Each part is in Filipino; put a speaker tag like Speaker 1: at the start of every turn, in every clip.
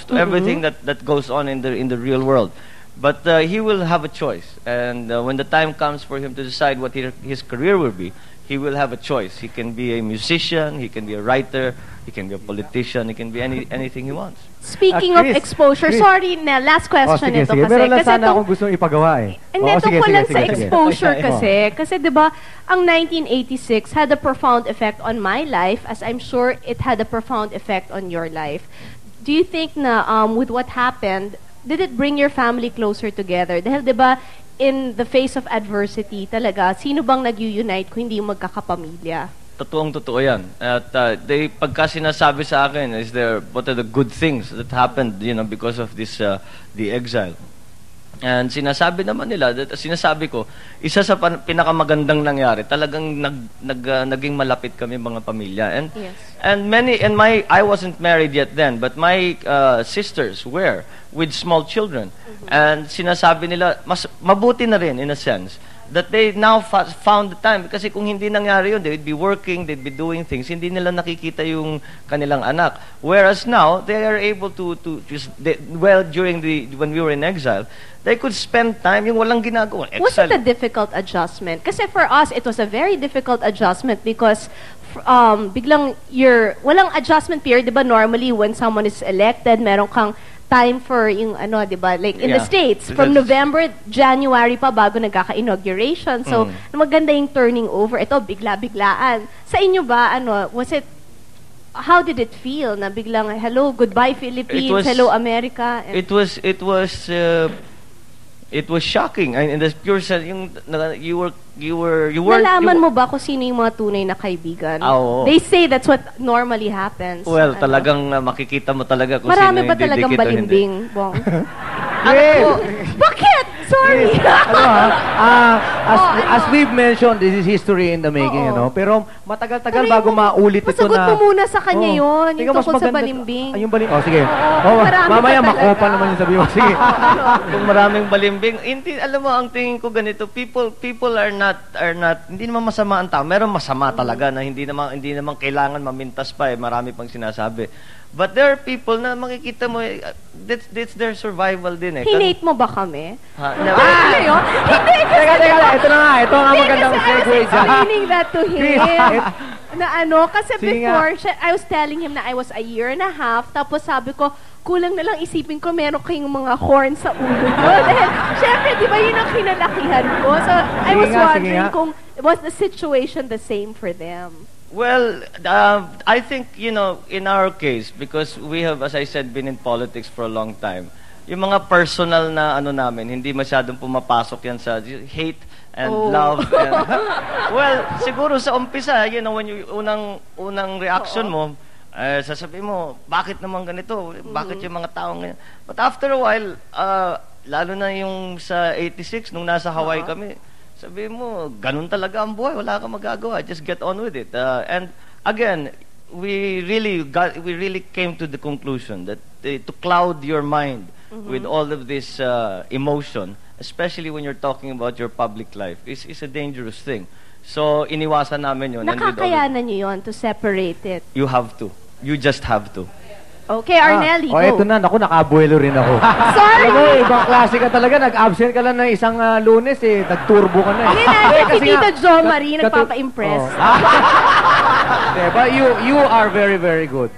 Speaker 1: to everything that goes on in the real world. But he will have a choice, and when the time comes for him to decide what his career will be, he will have a choice. He can be a musician, he can be a writer, he can be a politician, he can be anything he wants.
Speaker 2: Speaking of exposure,
Speaker 3: Chris.
Speaker 2: Sorry na, last question
Speaker 3: sige,
Speaker 2: ito
Speaker 3: sige.
Speaker 2: kasi.
Speaker 3: Meron lang
Speaker 2: Kasi
Speaker 3: sana akong gusto ipagawa eh.
Speaker 2: Hindi, tungkol lang sa exposure kasi. Kasi di ba, ang 1986 had a profound effect on my life, as I'm sure it had a profound effect on your life. Do you think na with what happened, did it bring your family closer together? Dahil di ba, in the face of adversity talaga, sino bang nag-unite kung hindi yung magkakapamilya?
Speaker 1: Totoo yan. At pagka sinasabi sa akin, what are the good things that happened, because of this, the exile. And sinasabi naman nila, sinasabi ko, isa sa pinakamagandang nangyari, talagang naging malapit kami mga pamilya. And
Speaker 2: Yes.
Speaker 1: I wasn't married yet then, but my sisters were with small children. And sinasabi nila, mas mabuti na rin in a sense that they now found the time, kasi kung hindi nangyari yun, they'd be working, they'd be doing things, hindi nila nakikita yung kanilang anak. Whereas now, they are able to just, when we were in exile, they could spend time, yung walang ginagawa.
Speaker 2: Was it a difficult adjustment? Kasi for us, it was a very difficult adjustment because biglang walang adjustment period, di ba? Normally, when someone is elected, meron kang time for yung di ba, like in the States, from November, January pa bago nagkaka-inauguration. So, maganda yung turning over. Ito, bigla-biglaan. Sa inyo ba, how did it feel na biglang, hello, goodbye Philippines, hello America?
Speaker 1: It was shocking. In the pure sense, you were
Speaker 2: Nalaman mo ba kung sino yung mga tunay na kaibigan?
Speaker 1: Oo.
Speaker 2: They say that's what normally happens.
Speaker 1: Well, talagang makikita mo talaga kung
Speaker 2: Marami
Speaker 1: sino
Speaker 2: ba
Speaker 1: yung
Speaker 2: talagang
Speaker 1: didikit o hindi.
Speaker 2: balimbing, Bong?
Speaker 3: Bakit?
Speaker 2: Sorry!
Speaker 3: As we've mentioned, this is history in the making, pero matagal-tagal bago maulit ito na...
Speaker 2: Masagot mo muna sa kanya yun, yung tungkol sa balimbing.
Speaker 3: Yung balimbing. Sige.
Speaker 2: Marami
Speaker 3: Mamaya
Speaker 2: pa talaga.
Speaker 3: makopa naman yung sabi mo. Sige.
Speaker 1: Kung maraming balimbing, alam mo, ang tingin ko ganito, people are not, hindi naman masama ang tao. Meron masama talaga na hindi naman kailangan mamintas pa marami pang sinasabi. But there are people na makikita mo, that's their survival din
Speaker 2: Hinate mo ba kami?
Speaker 1: Hindi,
Speaker 3: Teka, ito na nga. Ito ang magandang segue
Speaker 2: I was explaining that to him. Kasi
Speaker 3: Sige
Speaker 2: before, I was telling him na I was a year and a half, tapos sabi ko, kulang na lang isipin ko meron kayong mga horn sa ulo ko. Dahil, syempre, di ba yun ang kinalakihan ko? So, I was wondering kung, was the situation the same for them?
Speaker 1: Well, I think, in our case, because we have, as I said, been in politics for a long time, yung mga personal na namin, hindi masyadong pumapasok yan sa hate and love. And, well, siguro sa umpisa, when unang reaction mo, sasabihin mo, bakit naman ganito? Bakit yung mga taong ganyan? But after a while, lalo na yung sa 86, nung nasa Hawaii kami, sabihin mo, ganun talaga ang buhay, wala kang magagawa, just get on with it. And again, we really came to the conclusion that to cloud your mind with all of this emotion, especially when you're talking about your public life, is a dangerous thing. So, iniwasan namin yun.
Speaker 2: Nakakayanan nyo yun to separate it?
Speaker 1: You have to. You just have to.
Speaker 2: Okay, Arnelli, go.
Speaker 3: Eto na. Naku, nakabuelo rin ako.
Speaker 2: Sorry!
Speaker 3: Alam mo, ibang klase ka talaga. Nag-absent ka lang ng isang Lunes Nag-turbo ka na
Speaker 2: Hindi na, si Tito Jo Marie nagpapa-impress.
Speaker 3: But you are very, very good.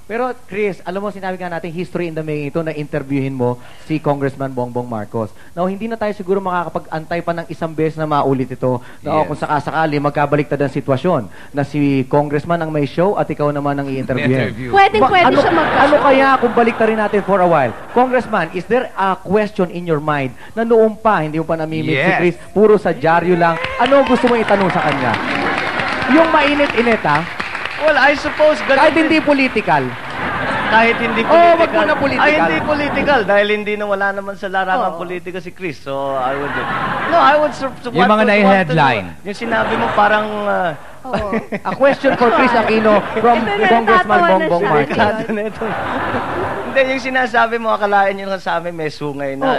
Speaker 3: Pero Chris, alam mo, sinabi nga natin history in the making ito na interviewin mo si Congressman Bongbong Marcos. Now, hindi na tayo siguro makakapag-antay pa ng isang beses na maulit ito na kung sakasakali magkabaliktad ang sitwasyon na si Congressman ang may show at ikaw naman ang i-interviewin.
Speaker 2: Pwede siya magka-show.
Speaker 3: Ano kaya kung baliktarin natin for a while? Congressman, is there a question in your mind na noong pa, hindi mo pa namimit si Chris, puro sa dyaryo lang, ano gusto mo itanong sa kanya? Yung mainit-init,
Speaker 1: Well, I suppose...
Speaker 3: Kahit hindi political.
Speaker 1: Kahit hindi political.
Speaker 3: Wag mo na political.
Speaker 1: Ay, hindi political. Dahil wala naman sa larangan politika si Chris. So, I would... No, I would...
Speaker 4: Yung mga nai-headline.
Speaker 1: Yung sinabi mo parang...
Speaker 3: A question for Chris Aquino from Congressman Bongbong Marcos.
Speaker 1: Hindi, yung sinasabi mo, akalain nyo sa amin, may sungay na,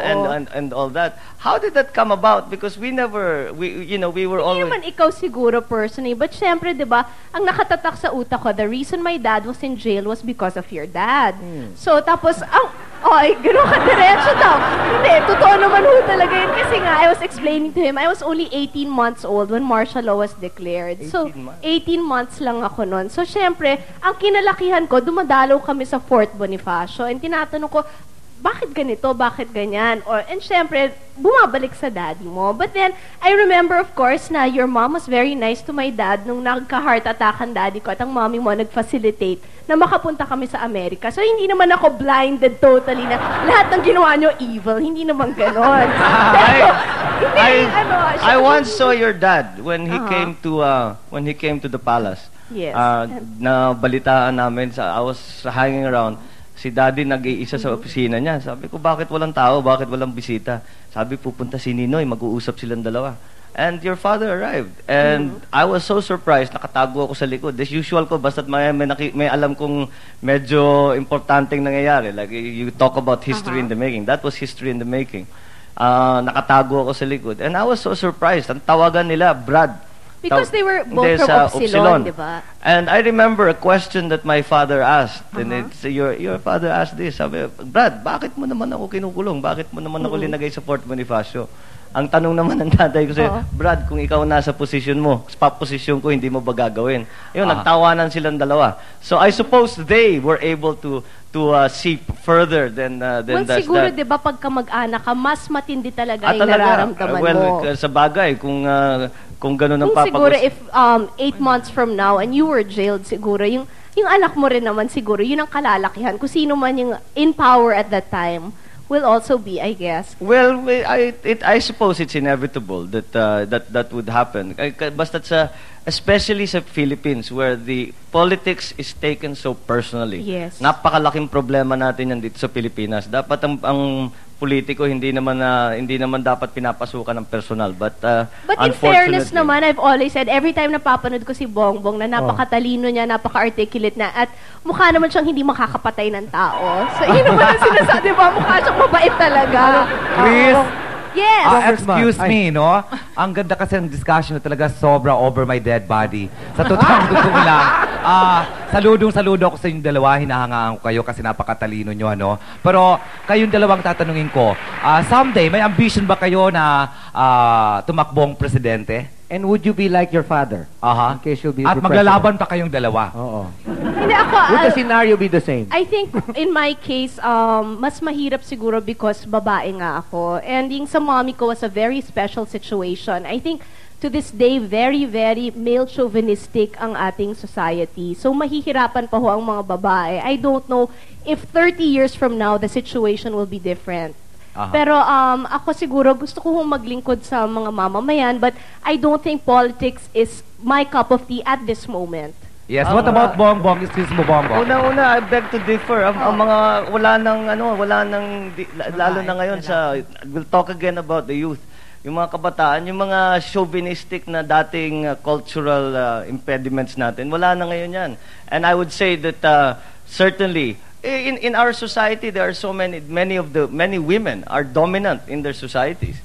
Speaker 1: and all that. How did that come about? Because we were
Speaker 2: Hindi
Speaker 1: always...
Speaker 2: naman ikaw siguro personally, but syempre, di ba, ang nakatatak sa utak ko, the reason my dad was in jail was because of your dad. So, tapos, gano'n ka diretso daw. Hindi, totoo naman ho talaga yun. Kasi nga, I was explaining to him, I was only 18 months old when martial law was declared. So, 18 months lang ako noon. So, syempre, ang kinalakihan ko, dumadalaw kami sa Fort Bonifacio. And tinatanong ko, bakit ganito? Bakit ganyan? And syempre, bumabalik sa daddy mo. But then, I remember, of course, na your mom was very nice to my dad nung nagka-heart attack ang daddy ko at ang mommy mo nag-facilitate na makapunta kami sa Amerika. So, hindi naman ako blinded totally na lahat ng ginawa nyo evil. Hindi naman ganon.
Speaker 1: I once saw your dad when he came to the palace.
Speaker 2: Yes.
Speaker 1: Na balitaan namin, I was hanging around. Si daddy nag-iisa sa opisina niya. Sabi ko, bakit walang tao? Bakit walang bisita? Sabi, pupunta si Ninoy, mag-uusap silang dalawa. And your father arrived. And I was so surprised, nakatago ako sa likod. As usual ko, basta't may alam kong medyo importanteng nangyayari. Like, you talk about history in the making. That was history in the making. Nakatago ako sa likod. And I was so surprised. Ang tawagan nila, Brad.
Speaker 2: Because they were both from Upsilon, di ba?
Speaker 1: And I remember a question that my father asked. And it's, your father asked this. Sabi, Brad, bakit mo naman ako kinukulong? Bakit mo naman ako linagay sa Fort Bonifacio? Ang tanong naman ng tatay ko sa'yo, Brad, kung ikaw nasa position mo, sa position ko, hindi mo ba gagawin? Yun, nagtawanan silang dalawa. So I suppose they were able to see further than that.
Speaker 2: Siguro, di ba, pagka mag-anak ka, mas matindi talaga yung nararamdaman mo.
Speaker 1: Sa bagay, kung gano'n ang papag-
Speaker 2: siguro, if 8 months from now, and you were jailed, siguro, yung anak mo rin naman, siguro, yun ang kalalakihan. Kung sino man yung in power at that time, will also be, I guess.
Speaker 1: Well, I suppose it's inevitable that would happen. Basta especially sa Philippines, where the politics is taken so personally.
Speaker 2: Yes.
Speaker 1: Napakalaking problema natin yan dito sa Pilipinas. Dapat ang politiko hindi naman dapat pinapasukan ng personal. But
Speaker 2: in fairness naman, I've always said, every time napapanood ko si Bongbong na napakatalino niya, napaka-articulate na, at mukha naman siyang hindi makakapatay ng tao. So, yun naman ang sinasabi, diba? Mukha siyang mabait talaga.
Speaker 4: Chris,
Speaker 2: yes.
Speaker 4: Excuse me, no? Ang ganda kasi ng discussion na talaga sobra over my dead body. Sa totoong totoo lang. Saludo ako sa inyong dalawa. Hinahangaan ko kayo kasi napakatalino nyo, ano? Pero kayong dalawang tatanungin ko, someday, may ambition ba kayo na tumakbong presidente?
Speaker 3: And would you be like your father? In case you'll be
Speaker 4: At maglalaban pa kayong dalawa?
Speaker 3: Oo.
Speaker 2: Hindi ako,
Speaker 3: Would the scenario be the same?
Speaker 2: I think in my case, mas mahirap siguro because babae nga ako. And yung sa mommy ko was a very special situation. I think to this day, very, very male chauvinistic ang ating society. So mahihirapan pa ho ang mga babae. I don't know if 30 years from now, the situation will be different. Pero ako siguro gusto ko maglingkod sa mga mamamayan, but I don't think politics is my cup of tea at this moment.
Speaker 4: Yes, what about Bongbong? Excuse mo, Bongbong.
Speaker 1: Una, I beg to differ. Ang mga lalo na ngayon we'll talk again about the youth. Yung mga kabataan, yung mga chauvinistic na dating cultural impediments natin, wala na ngayon yan. And I would say that certainly, in our society, there are so many women are dominant in their societies.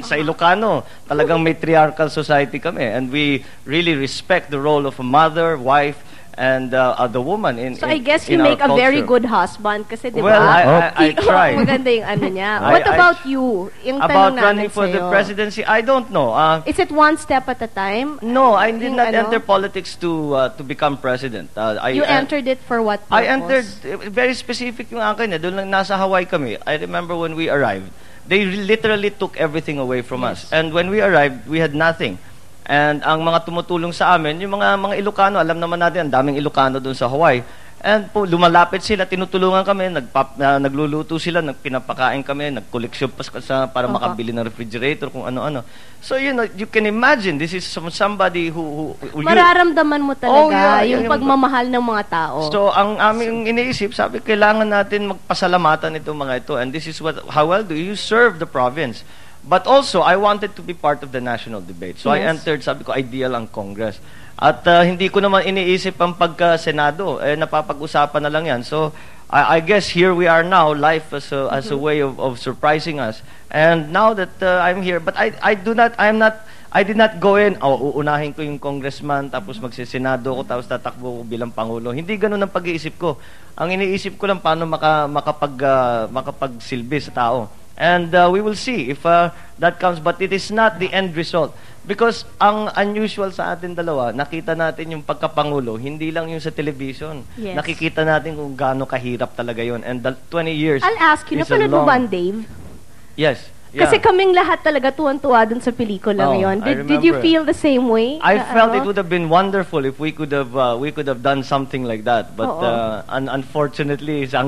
Speaker 1: Sa Ilocano, talagang matriarchal society kami, and we really respect the role of a mother, wife, and the woman in
Speaker 2: So I guess you
Speaker 1: in
Speaker 2: make
Speaker 1: our
Speaker 2: a very
Speaker 1: culture.
Speaker 2: good husband kasi di ba?
Speaker 1: Well, I try.
Speaker 2: Maganda yung ano niya. What about you? Yung
Speaker 1: About
Speaker 2: tanong
Speaker 1: running
Speaker 2: namin
Speaker 1: for the
Speaker 2: sa'yo.
Speaker 1: presidency, I don't know.
Speaker 2: Is it one step at a time?
Speaker 1: No, I did
Speaker 2: Yung
Speaker 1: not
Speaker 2: ano?
Speaker 1: enter politics to become president.
Speaker 2: You entered it for what purpose?
Speaker 1: I entered, very specific yung akin. Doon lang nasa Hawaii kami. I remember when we arrived, they literally took everything away from us. And when we arrived, we had nothing. And ang mga tumutulong sa amin, yung mga Ilocano, alam naman natin, ang daming Ilocano doon sa Hawaii. And lumalapit sila, tinutulungan kami, nagluluto sila, pinapakain kami, nagkoleksyon pa para makabili ng refrigerator, kung ano-ano. So, you can imagine, this is somebody who
Speaker 2: Mararamdaman mo talaga yung
Speaker 1: yung
Speaker 2: pagmamahal ng mga tao.
Speaker 1: So, ang aming iniisip, sabi, kailangan natin magpasalamatan itong mga ito. And this is how well do you serve the province? But also, I wanted to be part of the national debate. So, I entered, sabi ko, ideal ang Congress. At hindi ko naman iniisip ang pagka-Senado. Napapag-usapan na lang yan. So, I guess here we are now, life as a way of surprising us. And now that I'm here, but I did not go in, uunahin ko yung congressman, tapos magsisenado ko, tapos tatakbo ko bilang Pangulo. Hindi ganun ang pag-iisip ko. Ang iniisip ko lang paano makapagsilbi sa tao. And we will see if that comes. But it is not the end result. Because ang unusual sa atin dalawa, nakita natin yung pagkapangulo, hindi lang yung sa television.
Speaker 2: Yes.
Speaker 1: Nakikita natin kung gaano kahirap talaga yun. And 20 years
Speaker 2: I'll ask you,
Speaker 1: is a
Speaker 2: napanood mo
Speaker 1: long-
Speaker 2: ba ang Dave?
Speaker 1: Yes. Yeah.
Speaker 2: Kasi kaming lahat talaga tuwan-tuwa dun sa pelikula
Speaker 1: Oh,
Speaker 2: ngayon.
Speaker 1: I
Speaker 2: Did you
Speaker 1: remember.
Speaker 2: feel the same way?
Speaker 1: I
Speaker 2: Na
Speaker 1: felt
Speaker 2: ano?
Speaker 1: it would have been wonderful if we could have done something like that. But
Speaker 2: Oo.
Speaker 1: unfortunately, hanggang